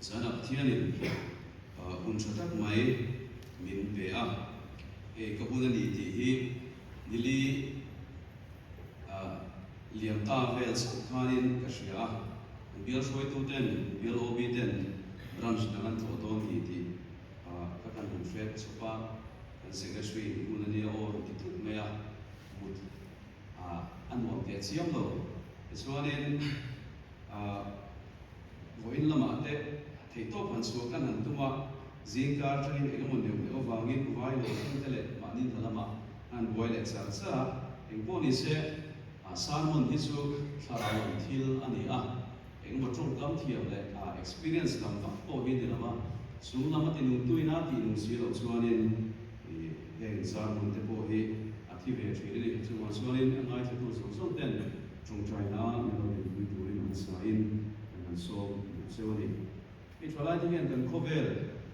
zana thianin unchatak mai min pe a kapuna ni ti hi nili liam ta vel khanin kashia bial shoi tu ten bial obi ten branch dangan to to ni ti ka kan hun fet sopa kan secretary unani or ti tu maya mut anwam te chiam lo chuanin voin lama te thei to phan chu kan han tuma zingkar thain engamon neu wangin vai lo tele manin thalama an boile char cha engponi se sanmon hi chu tharawan thil ani a engmo tong kam thiam le experience kam ka po hi dinama chu lama ti nu tuina ti nu si lo chuanin heng sanmon te po hi athi ve thiri chuanin angai thu so ten trong China melo ni turin an sain an so sewani itwala ti hian kan khovel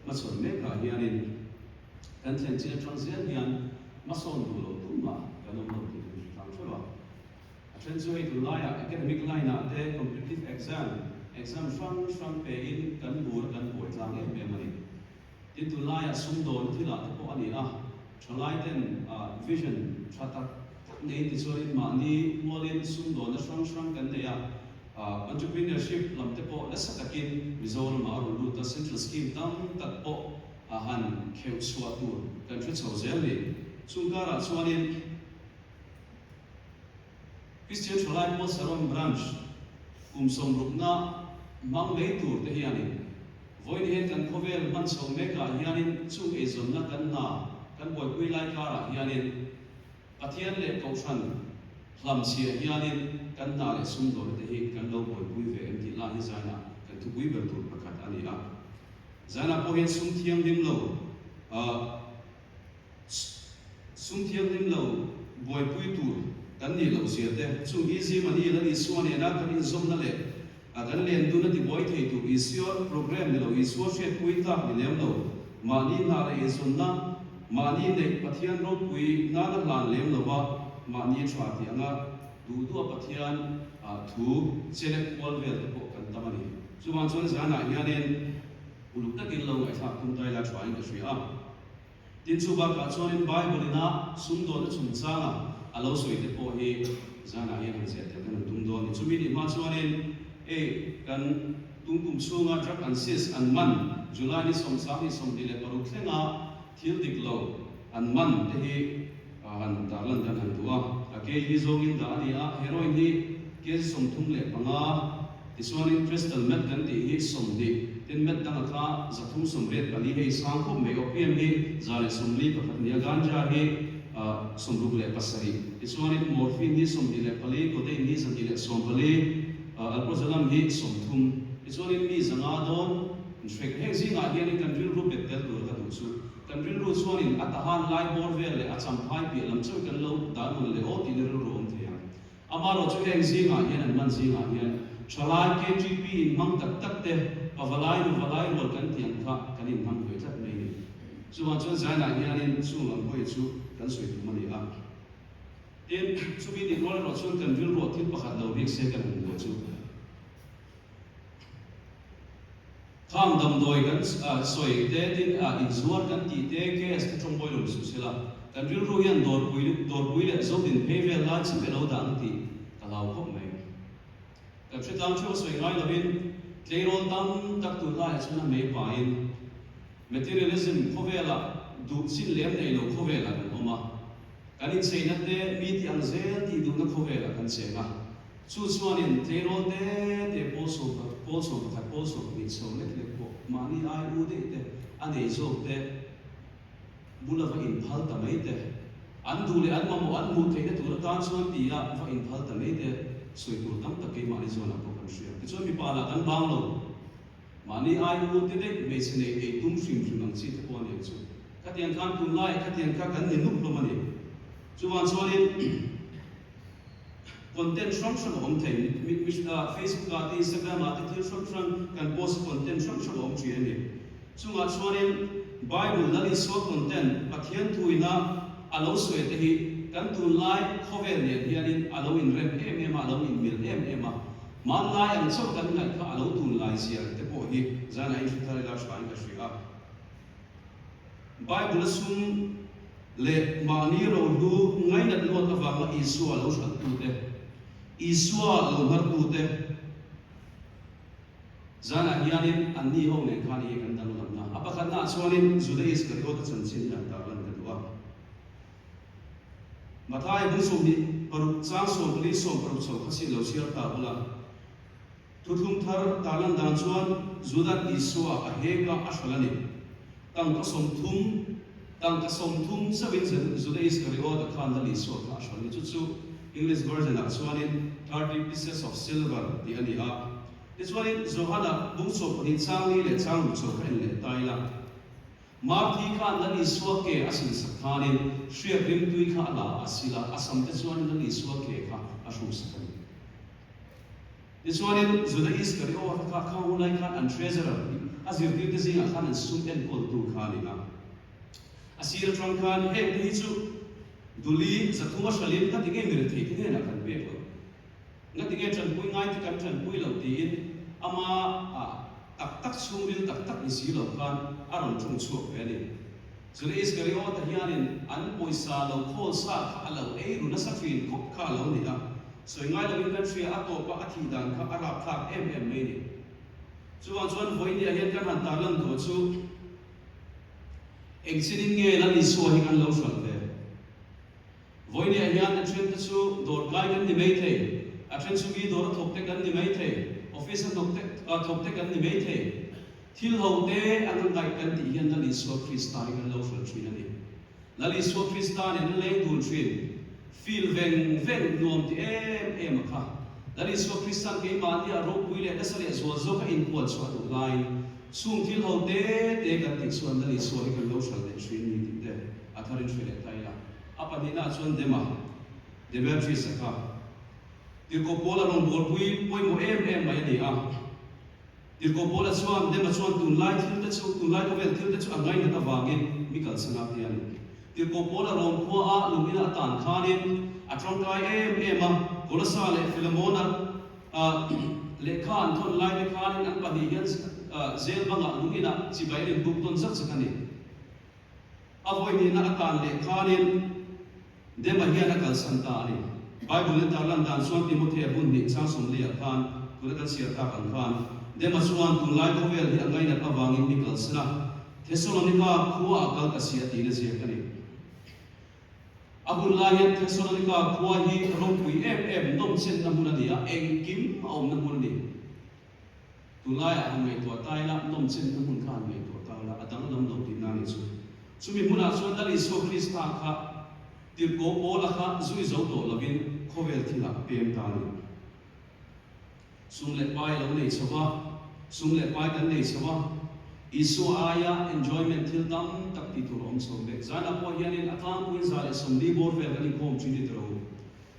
mason me ka hianin kan thlen chi transian hian mason du lo tumma kanom lo ti thang chowa athen zoi tu laya academic line te competitive exam shang pe in kan bur kan boi tlang e me mani tin tu laya sum don thila te po ani a thalai ten vision thata nei ti choi ma ni molin sum don na shang kan ne ya entrepreneurship lam te po la satakin result ma ru lu ta central scheme tam tak po han kheu chua tu kan thu chho zel ni sungara chuanin Christian Cholai mo saron branch som rukna mang lei tur te hiani void hen kan khovel man chho me ka hianin chu e zon na kan na kan boi pui lai kara hianin pathian le kauthan hlam sia hianin kan na le sum do te hi kan lo boi pui ve em ti la hi zana kan thu pui ber tur pakhat ani a zana po hen sum thiam dim lo sum thiam dim lo boi pui tur kan ni lo sia te chu easy mani la ni suani na kan in zom na le kan len du na ti boi thei tu isio program ni lo isio shet pui ta ni lem lo mani na le zon na mani ne pathian ro pui na na lan lem lo ba mani thwa ti anga du pathian thu select all vel ko kan tamani chuman chon zana hianin uluk takin lo ai tha tum tai la thwain ka shri a tin chu ba ka chonin bible na sum do na chum changa alo soi te po hi zana hian han se te kan tum do ni chumi ni ma chuanin kan tungkum chunga drug and sis an man july ni som sa ni som dile paru thlenga thil dik lo an man te hi han darlan dan han tua ake hi zongin da ani a heroin ni ke som thum le panga tiswanin crystal met kan ti hi som di tin met dang kha zathum som ret bali hei sang khom me opium ni zale som li pakhat ni ganja hi som ruk le pasari tiswanin morphine ni som di le pali ko dei ni san di le som pali alpozalam hi som thum tiswanin mi zanga don shek heng zinga hian kan ril ru bet tel dur ka du chu kan ril ru chuanin atahan lai bor vel le acham phai pi lam chu kan lo da mun le o ti ru ru om thia amaro chu heng zinga hian an man zinga hian chalai KGP in mang tak tak te pavalai ru kan tiang kha kan in mang hoi that nei ni chuan chu zaina hianin chu lam hoi chu kan soi tu mani a tin chu bi ni rol ro chun kan ril ro thil pakhat lo bik se kan hum chu khang dam doi kan soi te tin in zuar kan ti te ke as trong boi lo su sela kan ril ro hian dor pui le zo din phevel la chi belo dang ti kalau khop mai kan thritam chu soi ngai lo bin tleirol tam tak tu la chuna me pain materialism khovela du sin lem nei lo khovela kan oma kan in sei na te mi ti ang zel ti du na khovela kan se ma chu chuanin tleirol te poso ni so le ko mani ai u de te ane zo te bulava in phal ta mai te an du le an ma mo an mu the na tu ta chuan ti ya va in phal ta mai te soi tur tam ta ke mani zo na ko kan shia ti chuan mi pa la kan bang lo mani ai u te de me se nei e tum shim ang chi te ko ne chu katian kan tu lai katian ka kan ni nup lo mani chuan chuanin content shang om thei mi Facebook ati Instagram ati thil shang kan post content shang om chi ani chunga chuanin bible lali so content pathian tuina alo soi te hi kan tu lai khovel ne hianin alo in rem alo in mil man lai ang chau kan ngai kha alo tu lai sia te po po hi zana in thari la shwan ka shri a Bible sum le mani ro lu ngai na lo ka wa ma Isua lo shan tu te Isua lo har tu te zana hianin anni ho le khani kan dan lam na apakhat na chuanin Judaism ka ro ta chan chin yan ta lan ka duwa Mathai bung som ni paru chang som li som paru so khasi lo siar ta bula tuthum thar talan dan chuan Judat Isua a heka ashalani tang ka som thum sabin Judaism ka ro ta khan da Isua ka ashalani chu English version a chuanin 30 pieces of silver di ani a this one in Zohana bungso ni changi le chang so pen le taila Marthi khan dan Isua ke asin sakhanin shria rim tui kha la asila asam te chuan dan Isua ke kha ashu sakhan this one in Judaism ka ro ka kha ulai khan an treasurer azir ti te zinga khan an sum en kol tu khanina asir tram khan he ti chu duli zathuma shalim ka tige mir the ke na kan pe ko ngatige chan pui ngai ti kan chan pui lo ti ama tak sungil tak isi lo kan aron chung chuak pe ni Judaism ka ro ta hianin an poisa lo khol sa kha lo e ru na sa fin khop kha lo ni da so ngai lo in country a to pa athi dan kha arab thak me ni chuan voi ni a hian kan han ta lan do chu exiting nge la ni so hi kan lo shal ve voi ni a hian a thren ta chu dor kai kan ni mei the a thren chu gi dor thok te kan ni mei the office thok te kan ni mei the thil ho te an dai kan ti hian la ni so Christa kan lo shal thin ani la ni so Christa ni le dul thin feel ven nuam ti em kha la ni so Christian ke ma ni a ro pui le asale zo zo ka in pol so atu line sum thil ho te kan ti suan la ni so kan lo shal le thin ni ti te a tharin thil le tai la apa ni na chuan dema de Beatrice ka ti ko pola ron bol pui mo em mai ni a ti ko pola chuan dema chuan tun lai thil te chu tun lai ko vel thil te chu angai na ta wangin mikal sanga ti ani ti ko pola ron kho a lumina tan khanin a trong kai em a kolasa le Philemona le khan thon lai le khanin an pa hi yan zel banga lumina chi bai rin buk ton sak sakani avoi ni na tan le khanin dema hian akal santa ani Bible le tarlan dan suan Timothy bun ni chang som le khan kula siar ta kan khan dema suan tun lai ko vel hi angai na ta wangin mikal sna Thessalonica khuwa akal ka sia ti le sia kani abun la hian Thessalonica khuwa hi ro pui em nom chen na mun ani a eng kim om na mun ni tun lai a ngai to tai la nom chen na mun khan ngai to ta la adang lam lo ti na ni chu chumi mun a chuan dali so Christa kha tir ko pola kha zui zo to lovin khovel thila pem ta ni sum le pai lo nei chawa sum le pai kan nei chawa isu aya enjoyment thil dam tak ti tur om som be zana po hianin atlang kuin za le som li bor vel kan khom chini tro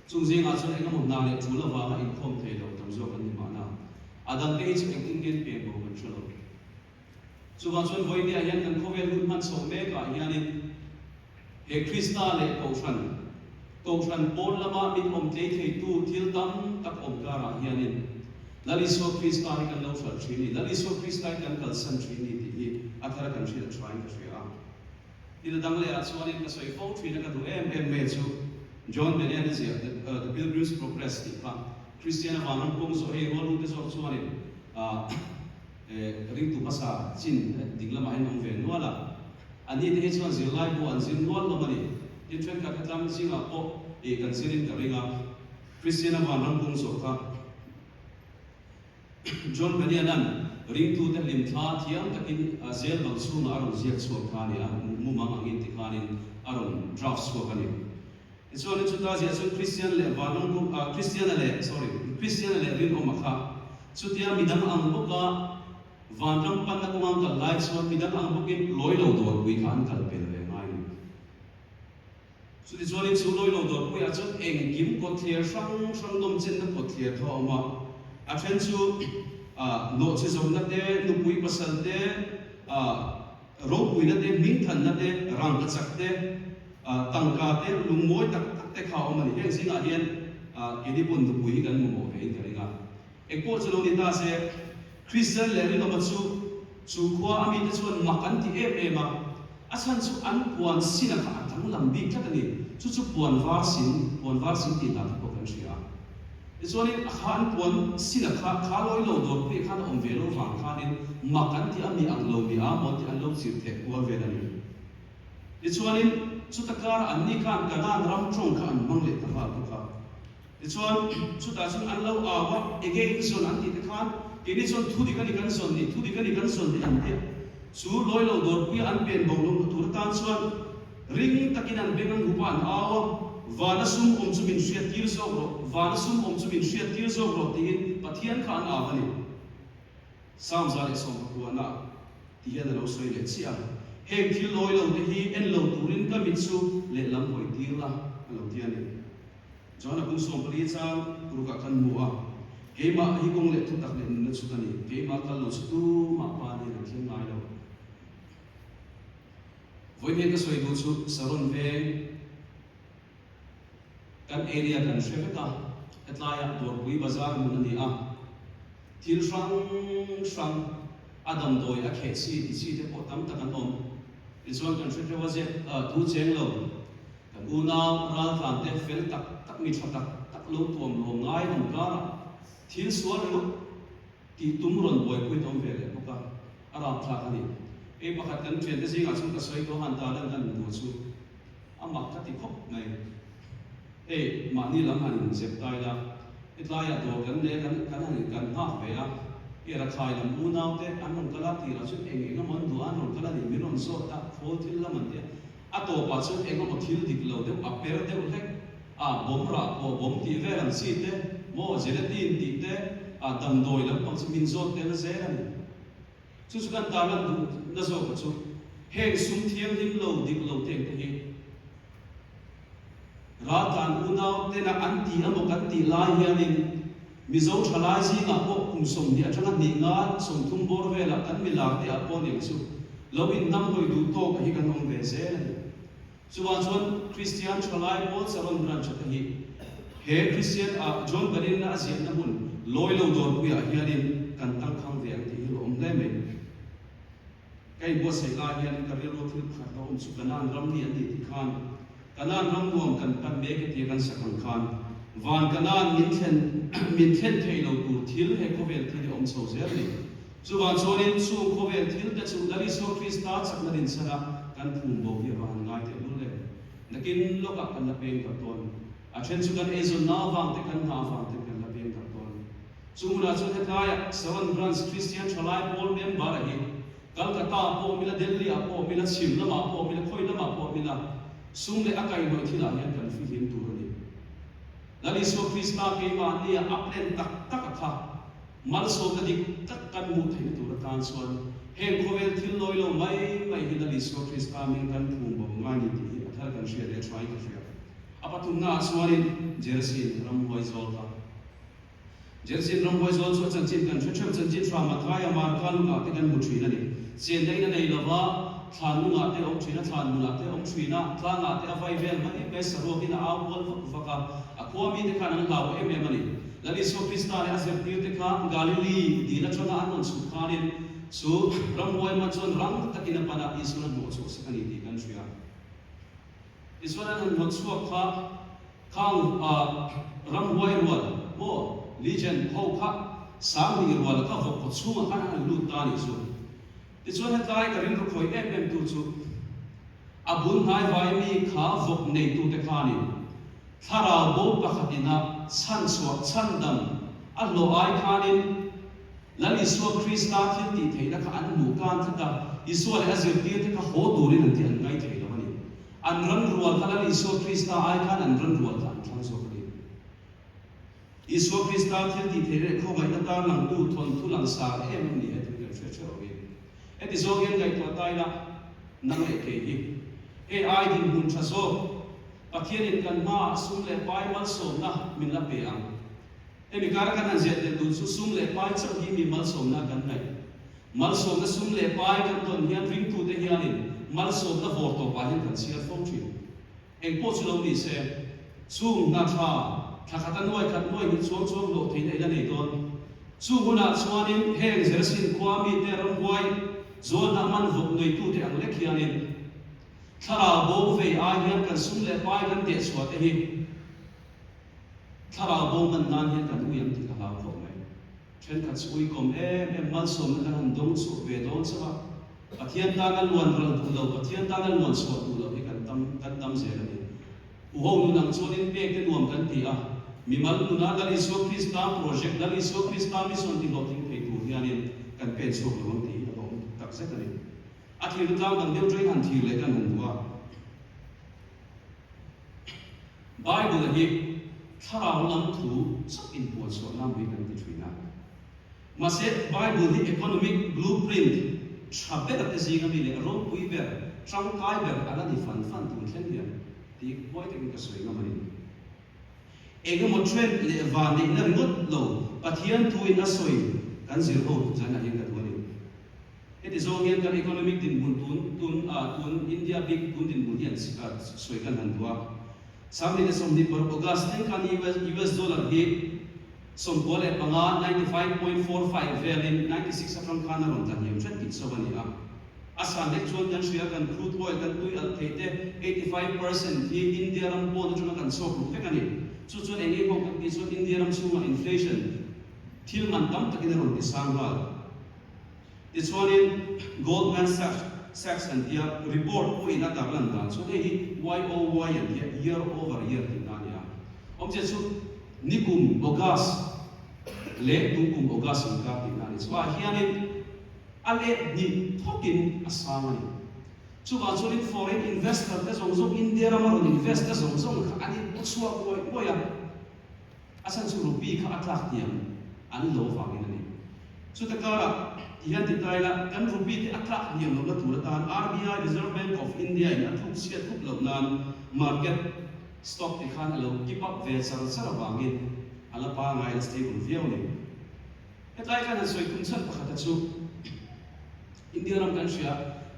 chung jing a chon engam na le thula wa ha in khom thei lo tam zo kan ni mana adam te ich acting get pe bo kan chlo chuwa chon voi ni a hian kan khovel hun man so me ka hianin he Krista le koshan pon lama min om te thei tu thil dam tak om kara hianin lali so Krista hi kan lo fal thini lali so Krista kan kal san thini ti hi athara kan shil trying ka shria ila dang le a chuanin ka soi fo thina ka du em me chu John Benedict the Pilgrim's Progress ti pa Christian vanam pong so he rolu te so chuanin ring tu pasa chin dinglama hin om ve nuala ani te chuan zil lai bo an zin nual lo mani ti tren ka khatlam singa po e kan sirin ka ringa Christian vanam pong so ka John Benedict ring tu te lim tha thiam takin zel bang su na aron ziak so khani a mu ma angin ti khanin aron draft so kani it's only 2000 Christian le vanam ko Christian le rin o makha chutia midam ang boka vanram pan na kumang ka live so midam ang bokin loi lo do wi khan kal pe le mai so this one chu loi lo do wi a chon eng kim ko thier sang dom chen na ko thier tho ma a then chu no che zom na te nu pui pasal te ro pui na te ming than na te rang ka chak te tangka te lungmoi tak te kha o mani heng singa hian ke di pun nu pui kan mu mo ve ka ringa ekpo chalo ni ta se Christian le lo ma chu khwa ami te chuan makan ti em a asan chu an puan sina kha thang lam bi khat ani chu puan var sin ti na ko kan ria chuan in khan puan sina kha loi lo dor pe khan om ve lo wang khan in makan ti ami ang lo mi a mon ti an lo sir the ko ve ani chuan in chu takar an ni khan kanan ram trong khan mang le ta ha ko kha chuan chu ta chung an lo awa again zon an ti te khan ini zon thu di kan zon ni an te chu loi lo dor pi an pen bong long tur tan chuan ring takin an bengan hupa an awa vana sum om chu min shia tir zo ro tin pathian khan awani sam za le som ko na ti hian lo soi le chia heng thil loi lo te hi en lo turin ka mit chu le lam hoi tir la lo ti ani jona kum som pali chang ru ka kan mu a he ma hi kong le thu tak le na chu tani he ma kal lo chu tu ma pa ni na thing ngai lo voi me ka soi bu chu saron ve kan area kan shefeka atlaya dor bui bazar mun ani a thil sang adam doi a khe si te po tam takan om iswan kan shefeka waje thu cheng lo kan una ra tlam te fel tak mi thak tak lo tuam lo ngai hom ka thil sual lo ti tumron boi pui tom ve le ka ara thak ani e pakhat kan tren te singa chung ka soi to han ta dan kan du chu amak ka ti khop ngai e ma ni lam han jep tai la itlaya do kan le kan ha ve a e ra khai lam u nau te an kala ti ra chu eng eng mon du an kala ni miron so ta khol thil lam an te a to pa chu eng mo thil dik lo de a per de lek a bom ra ko bom ti ve ran si te mo gelatin ti te a dam doi lam pang min zo te la ze ran chu kan ta lan du na zo ko chu heng sum thiam lim lo dik lo te hi ra tan u nau te na an ti amo kan ti la hianin mi zo thalai ji nga po kum som ni atanga ni nga som thum bor ve la kan mi la te a po ni chu lo in nam hoi du to ka hi kan ong ve ze chu wa chon Christian thalai po saron bran cha hi he Christian a John banin na asian na mun loi lo dor pu ya hianin kan tang khang ve ang ti lo om le me kai bo sai la hian ka ri lo thil kha ta chu kanan ram ni an ti khan kanan ram nuam kan pan me ke ti kan sakang khan van kanan min thlen thei lo tur thil he ko vel thi om so zer ni chu wa chorin chu ko vel thil ta chu lari so Krista chak na din sara kan phum bo hi van ngai te lu le nakin loka kan la peng ka ton a chen chu kan ezon na wang te kan na wang te kan la peng ka ton chu mura chu the kaya seven branch Christian chalai pol mem bar hi Calcutta po mila Delhi po mila Shimla po mila Khoina po mila sum le akai no thila hian kan fi hin tur ni lali so Krista ke ma ni aplen tak kha mal so ka dik tak kan mu thein tur tan son he khovel thil loi lo mai hi lali so Krista min kan thum bo ngani ti athar kan share le try ka share apatum na swarin jersin ram hoi zol ka jersin ram hoi zol so chan chin kan chhe chan chin tra ma thaya mar kan ka te kan mu thri na ni chen dai na nei lova than nu nga te om thina than nu nga te om thina tla nga te avai vel mani be saro kina a bol vaka a ko mi te kan law em em mani lali so Krista le azem tir te ka Galilee di na chona anon su khanin su ram hoi ma chon rang takina pana isuna mo so sakani ti kan shia isuna nan mo chu kha khang ram hoi wal mo legion ho kha sang ni wal ka vok ko chu ma kana lu ta ni su ti chuan hetlai ka rin ru khoi em tu chu abun hai vai mi kha vok nei tu te khani thara bo pakhatina san suak chan dam a lo ai khanin lali so Krista thil ti theina kha an mu kan thata iswa le azir ti te ka ho turin an ti an ngai thei lo ni an ran rual kha lali so Krista ai khan an ran rual khan thang so ni iswa Krista thil ti theire kho mai ta tar lang tu thon thu lang sa em ni he tu che che wi eti zogen gai to tai la nang le ke hi e ai din hun tha so pathian in kan ma sum le pai mal so na min la pe ang e mi kar kan an jet du su sum le pai chang hi mi mal so na kan nai mal so na sum le pai kan ton hian ring tu te hianin mal so na vor to pa hin kan sia phong thi eng po chu lo ni se sum na tha khatan noi khat noi ni chuang chuang lo thei nei la nei don chu huna chuanin heng zersin kwami te ram huai zol na man vok noi tu te ang le khianin thara bo ve a hian kan sum le pai kan te chwa te hi thara bo man nan hian kan uyam ti ka lau mai chen ka chui kom mal som na han dong chu ve don chawa pathian ta na luan ral tu lo pathian ta na luan chwa tu lo he kan tam se la ni u ho nu nang chuanin pe te nuam kan ti a mi mal nu na dal iso krista project dal iso krista mission ti lo ting thei tu hianin kan pe chu lo ti a bong tak se ka ni a thi ru tlang dang deu train han thi le kan han wa Bible hi thara lam thu sap in po so lam bi kan ti thina ma se Bible hi economic blueprint chabe at zinga mi le ro pui ber trang kai ber ala ni fan tu thlen hian ti boy te ka soi nga mani ega mo trend le va ni na ringot lo pathian thu in a soi kan zir ho jana hian ka duani it is all kan economic din bun tun India big tun din bun hian soi kan han dua samni de somni por August kan US dollar hi som pole panga 95.45 velin 96 afran kana ron tan yem chat kit sobani a asan de chon kan shia kan crude oil kan tui al thete 85% hi India ram pon chuna kan sok lu fekani chu chu enge ko kan ki chu India ram chuma inflation thil man tam takin ron ti sangwal ti chonin Goldman Sachs and dia report ko ina tablan dan so hi YOY and year over year tin ania omje chu nikum ogas le tungkum ogas in ka tin ani so hianin ale ni thokin asamani chuba chorin foreign investor te zong India ramar investor zong kha ani chua boy ya asan chu rupi kha atlak tiam an lo wangin ani chu ta kara hian ti taila kan rupi te atlak niam lo la tur tan RBI Reserve Bank of India in athuk sia thuk lo nan market stock te khan alo keep up ve sar sar wangin ala pa ngai stable view ni hetlai kan soi kun chan pakhat chu India ram kan sia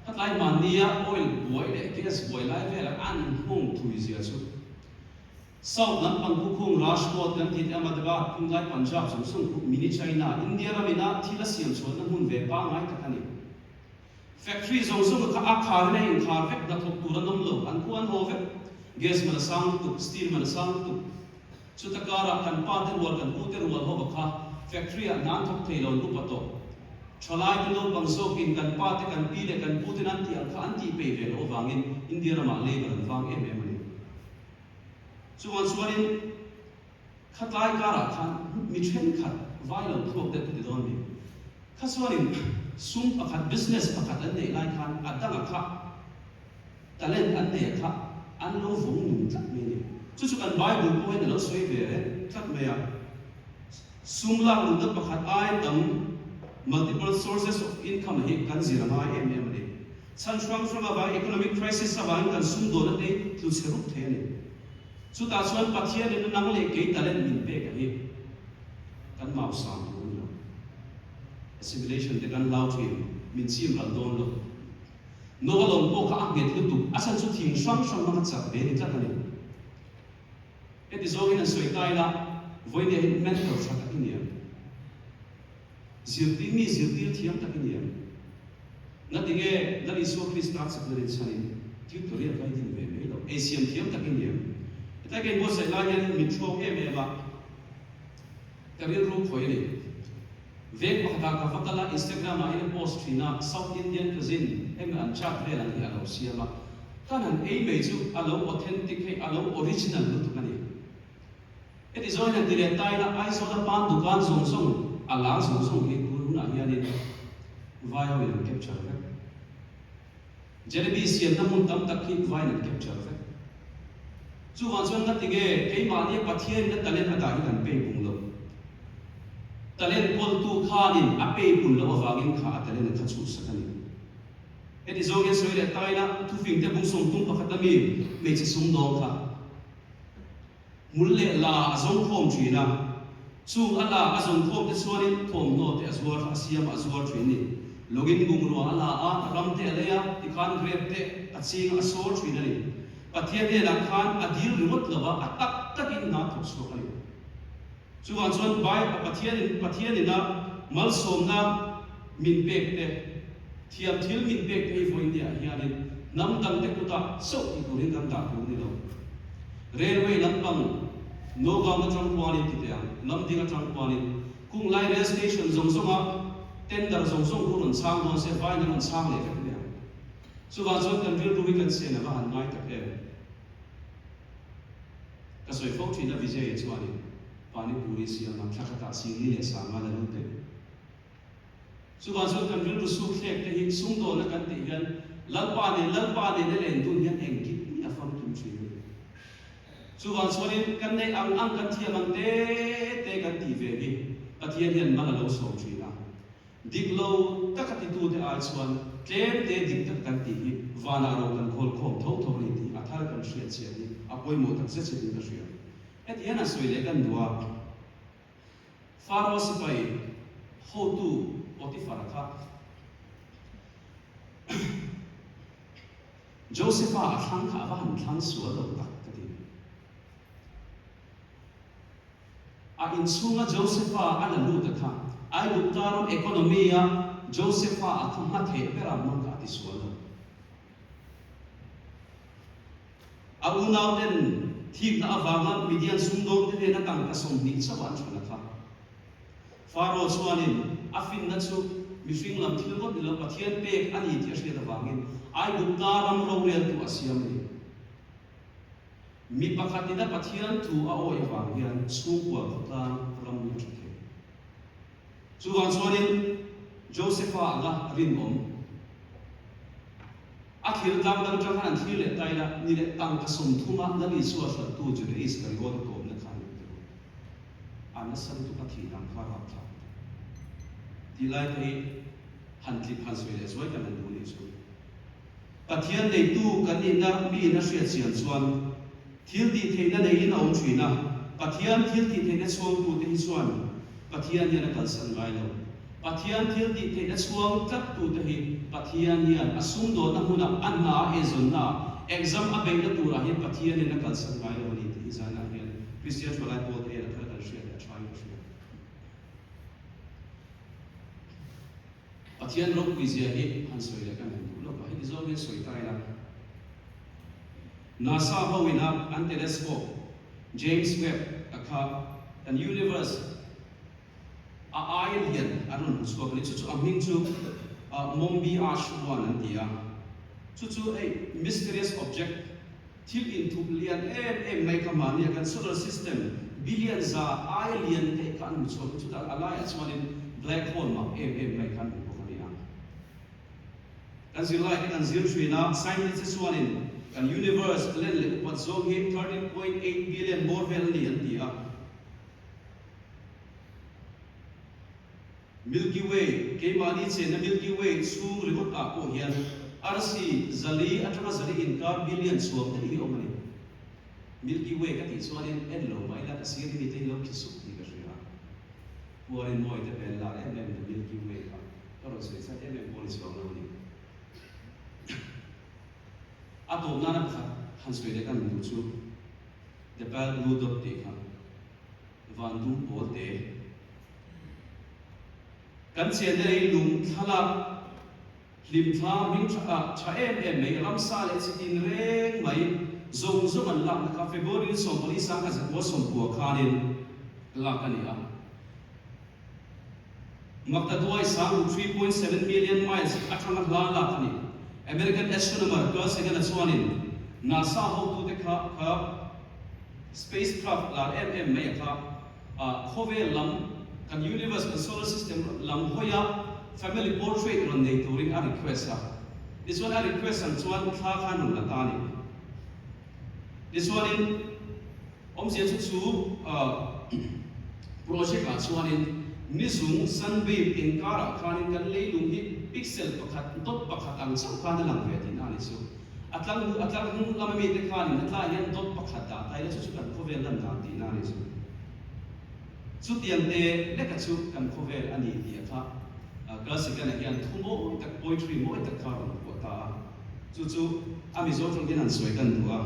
hetlai mania oil boy le gas boy lai ve la an hung thui zia chu South nan pang khung Rajkot kan thit amadaba Punjab Punjab sung mini China India ramina thila siam chon na hun ve pa ngai takani factory zong ka akhar ne in khar vek da thok turanam lo an kuan ho ve gas mana sang tu steel mana sang tu chu takara kan pa te wal kan pu te wal ho kha factory a nan thok thei lo tu pato cholai kan lo bangso kin kan pa te kan pi le kan pu te nan ti al kha an ti pe ve lo wangin India rama le ban wang em em ni chuan chuanin khatlai kara khan mi chen khat vai lo thok te ti don ni kha chuanin sum pakhat business pakhat an nei lai khan adanga kha talent an nei kha an lo vong nu tak me ni chu kan Bible ko en lo soi ve tak me ya sum la lu da pakhat ai tam multiple sources of income he kan zirama em em ni chan swang aba economic crisis aba kan sum do na te tu serup the ni chu ta chuan pathian in nang le ke talent min pe ka hi kan mau sam tu lo assimilation te kan lau thi min sim ral don lo no lon po ka anget lu tu asan chu thing swang ma cha be ni ta ni it is all in a soi tai la voi ne mental sa ta ni zirti mi zirti thiam ta ni na tinge na iso krista sa le chani tutorial kai din ve me lo asian thiam ta ni ta ke bo sai la yan min chok em ba career group foi ni vek pakha ka fakala Instagram a in post thina South Indian cuisine em an chat ve lan ya lo siama kanan ei me chu alo authentic he alo original lu tukani it is on the tai na ai so da pan dukan song ala song he kur na ya ni vai ho in capture ve jelebi sian na mun tam tak hi vai na capture ve chu wan chuan na tige ei ma ni pathian na talent ata hi kan pe pung lo talent kol tu khanin a pe pun lo awangin kha talent kha chu sakani it is all so ile taina tu fing te bung song tung pakhatami me chi sum dong kha mulle la azong khom thina chu ala azong khom te chuanin thom no te azwar asiam azwar thini login bung ro ala a ram te aleya ikhan grep te aching asor thina ni pathian ne la khan adil remote lova atak takin na thok so kali chu wan chuan bai pathian in na mal som na min pek te thiam thil min pek te voi india hianin nam dang te kuta so ti turin kan da ku ni lo railway lampang no gam na tang kwani ti te lam ding tang kwani kung lai rail station zong zonga tender zong zong ku ron sang don se vai na ron sang le ka ne chu wan chuan kan ril rubi kan se na ba han mai ta ke ka soi fo thi na vijay chuani pani puri siya na thakata singli le sama la lu te suban so kan ru su khlek te hi sung do na kan ti hian lalpa ne le len tu hian eng ki ni afam tum chi suban so ni kan nei ang kan thiam ang te kan ti ve hi pathian hian mala lo so chi na dik lo takati tu te a chuan tlem te dik tak kan ti hi wana ro kan khol khom tho ni ti athar kan hriat che ni apoi mo tak se din ka hriat et yana soi le kan duwa Pharaoh sipai ho tu Potiphar kha Joseph a thang kha wa han thang suwa lo tak kati a in sunga Joseph a ala lu ta kha ai lu tarom economia Joseph a thang ha the pera mon ka ti suwa lo a unaw den thik na awanga midian sungdom te na tang ka som ni chawan chana kha Pharaoh chuanin afin na chu mihring lam thil got ni lo pathian pek ani ti ashe da wangin ai gupta ram ro rel tu asiam ni mi pakhatina pathian tu a oi wang hian chu kwa gupta ram ni thike chuwan chuanin Joseph a nga rin om akhir dang dang jang han thil le taila ni le tang ka som thuma na ni suwa sa tu ju de is kan gon ko na khan ana san tu ka thi dang kha ra tha ti lai thei han ti phan soi le zoi kan du ni chu pathian nei tu kan ni na mi na hria chian chuan thil ti thei na nei in om thina pathian thil ti thei na chuang tu te hi chuan pathian ya na kal san ngai lo pathian thil ti thei na chuang tlak tu te hi pathian ya asum do na huna anna ezon na exam a beng na tu ra hi pathian na kal san ngai lo ni ti zana hian Christian for life both here at the share trying to share pathian rok bizia hi han soi le kan lo ba hi zo me soi tai la NASA howina an telescope James Webb akha an universe a alien aron so ni chu aming chu mombi ashwan an dia chu a mysterious object till into lian em mai kamani kan solar system billions a alien te kan chu da alliance one black hole ma em mai kan ko kania kan zilai kan zil shina scientists one in kan universe len le what so he 13.8 billion more vel ni an dia Milky Way ke mani che na Milky Way chu ribot a ko hian RC zali atama zali in ka billion suam te hi omani Milky Way ka ti chuanin en lo mai la ka siri ni te lo ki su ni ka ria puarin moi te pen la em Milky Way ka ro se sa te em polis lo na ni atom na na han sui de kan du chu de pa lu dot te ka van du po te kan chen de lung thala lim tha ming cha em mai ram sa le chitin reng mai zong zong an lam ka February som poli sa ka za ko som ko khanin la kania makta duai sang 3.7 million miles athanga la la kani American astronomer ka second aswanin NASA ho tu te kha spacecraft la mai kha khove lam kan universe kan solar system lam hoya family portrait ron nei turing a request ha this one a request an chuan thla khan la ta ni this one in omsia chu project a chuan in nizung sunbeam in kara khan kan leilung hi pixel pakhat dot pakhat ang chau khan lang ve tin ani chu atlang hung lam mi te khan in atla yan dot pakhat da tai la chu kan khovel lam da tin ani chu chu tiang te le ka chu kan khovel ani ti kha classical hian thumo tak poetry mo tak kha ro ta chu ami zo tong din an soi kan duwa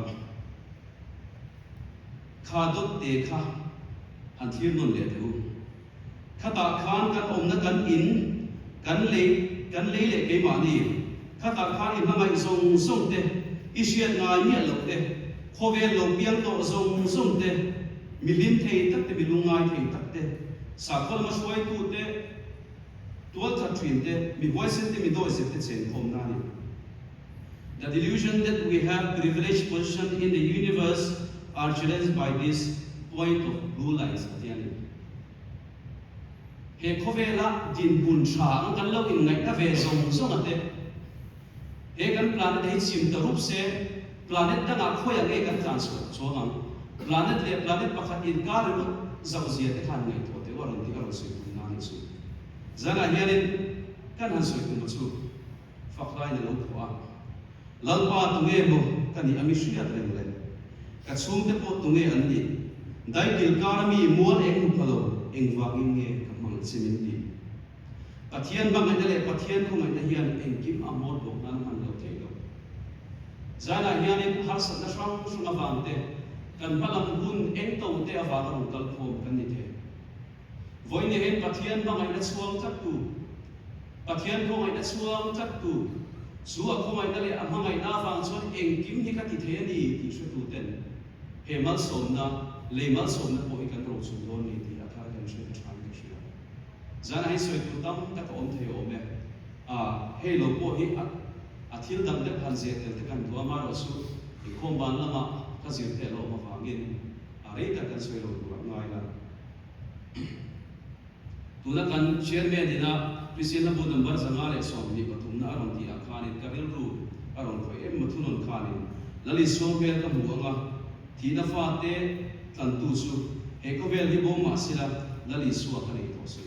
kha dot te kha han thir non le tu khata khan kan omna kan in kan le le ke ma ni khata khan in ma zong zong te isian ngai mi lo te khovel lo piang to zong te milim thei tak te milungai thei tak te sakol ma suai tu te tual that thin te mi voice te mi do se te chen khom na ni. The delusion that we have privileged position in the universe are challenged by this point of blue lines at the end. He khovela din bun cha kan lo in ngai ka ve zong ate he kan planet he chim ta rup se planet da nga khoya nge kan transfer so ngang planet le planet pakhat in ka ru zau zia te khan ngai to te waron ti aron sui na ni su zana hianin kan han sui ku chu faklai na lo khwa lalpa tunge mo kani ami suya treng le ka chung te po tunge an ni dai gil karami mual eng phalo eng wangin nge kamang siminti pathian bang ane le pathian ko ngai hian eng kim amot bok nan han lo thei lo zana hianin har sat na swang sunga wangte kan balam bun eng to te awa ro kal khom kan ni the voine hen pathian bang ane chuang tak tu pathian ko ngai na chuang tak tu suwa ko ngai dale amhangai na wang chon eng kim hi ka ti the ni ti shu tu ten he mal som na le mal som na ko ikan ro chu do ni ti akha kan shu chan ki shu zan ai soi tu tam ta ko om the o me he lo ko hi a thil dam de phan je tel te kan tu ma ro su i khom ban lama ka zir te lo ma wangin a re ta kan soi lo tu ngai la tu na kan chairman dina Priscilla bu number zanga le som ni pathum na aron ti akhanin kabil ru aron ko em mathunon khanin lali som pel ka bu anga thi na fa te tan tu su he ko vel hi bo ma sila lali su akani to se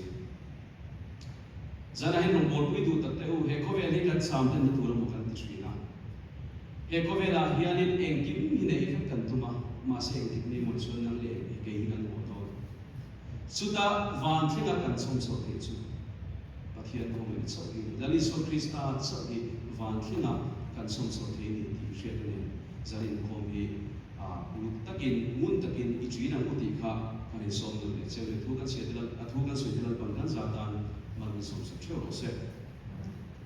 zana hen rong bol pui tu tat te u he ko vel hi kan sam ten tu ro mo kan ti na he ko vela hianin eng kim hi nei ka kan tu ma se eng tik ni mo chon nang le ke hi kan mo to suta van thina kan som so te chu pathian ko ngai so hi lali so krista so hi van thina kan som so the ni ti she ne zarin ko mi lut takin mun takin I chui na ko ti kha kan som le che le thu kan se de thu kan se de pan kan za tan man som so thyo se